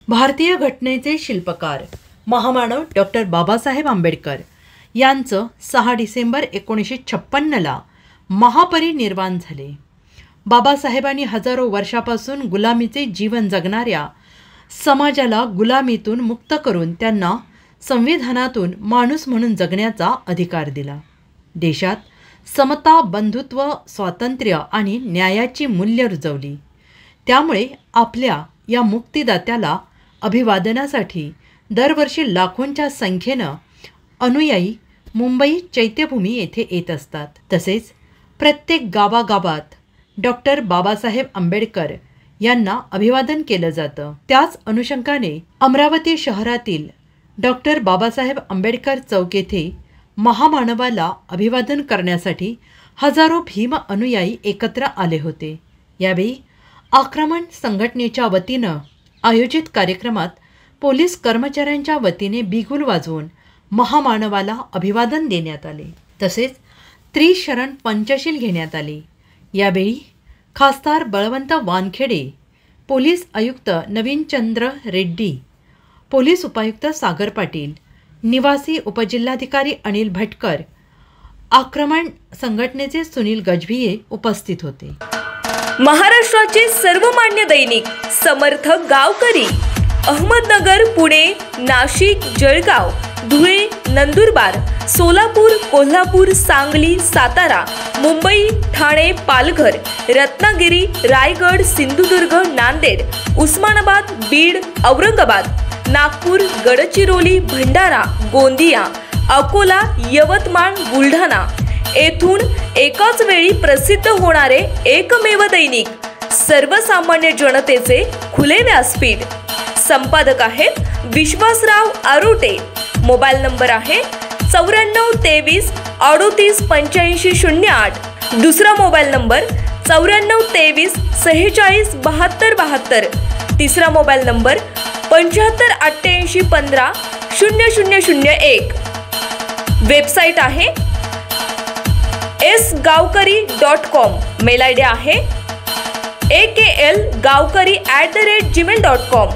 भारतीय घटनेचे शिल्पकार महामानव डॉक्टर बाबासाहेब आंबेडकर यांचं 6 डिसेंबर 1956ला महापरिनिर्वाण झाले। बाबासाहेबांनी हजारो वर्षापासून गुलामीचे जीवन जगणाऱ्या समाजाला गुलामीतून मुक्त करून त्यांना संविधानातून माणूस म्हणून जगण्याचा अधिकार दिला। देशात समता, बंधुत्व, स्वातंत्र्य आणि न्यायाची मूल्य रुजवली। त्यामुळे आपल्या या मुक्तिदात्याला अभिवादनासाठी दरवर्षी लाखोंच्या संख्येनं अनुयायी मुंबई चैत्यभूमी येथे येत असतात। तसेच प्रत्येक गावागावात डॉक्टर बाबासाहेब आंबेडकर यांना अभिवादन केलं जातं। त्याच अनुषंगाने अमरावती शहरातील डॉक्टर बाबासाहेब आंबेडकर चौक येथे महामानवाला अभिवादन करण्यासाठी हजारो भीम अनुयायी एकत्र आले होते। यावेळी आक्रमण संघटनेच्या वतीनं आयोजित कार्यक्रमात पोलीस कर्मचाऱ्यांच्या वतीने बिगुल वाजवून महामानवाला अभिवादन देण्यात आले। तसेच त्रिशरण पंचशील घेण्यात आले। यावेळी खासदार बळवंत वानखेडे, पोलीस आयुक्त नवीनचंद्र रेड्डी, पोलीस उपायुक्त सागर पाटील, निवासी उपजिल्हाधिकारी अनिल भटकर, आक्रमण संघटनेचे सुनील गजभिये उपस्थित होते। महाराष्ट्राचे सर्वमान्य दैनिक समर्थ गावकरी अहमदनगर, पुणे, नाशिक, जळगाव, धुळे, नंदुरबार, सोलापूर, कोल्हापूर, सांगली, सातारा, मुंबई, ठाणे, पालघर, रत्नागिरी, रायगड, सिंधुदुर्ग, नांदेड, उस्मानाबाद, बीड, औरंगाबाद, नागपूर, गडचिरोली, भंडारा, गोंदिया, अकोला, यवतमाळ, बुलढाणा येथून एकाच वेळी प्रसिद्ध होणारे एकमेव दैनिक, सर्वसामान्य जनतेचे खुले व्यासपीठ। संपादक आहेत विश्वासराव आरोटे। मोबाईल नंबर आहे 9423 38 85 08। दुसरा मोबाईल नंबर 9423 46 72 72। तिसरा मोबाईल नंबर 75 88 15 0001। वेबसाईट आहे sgavkari.com। मेल आयडी आहे akl gavkari@gmail.com।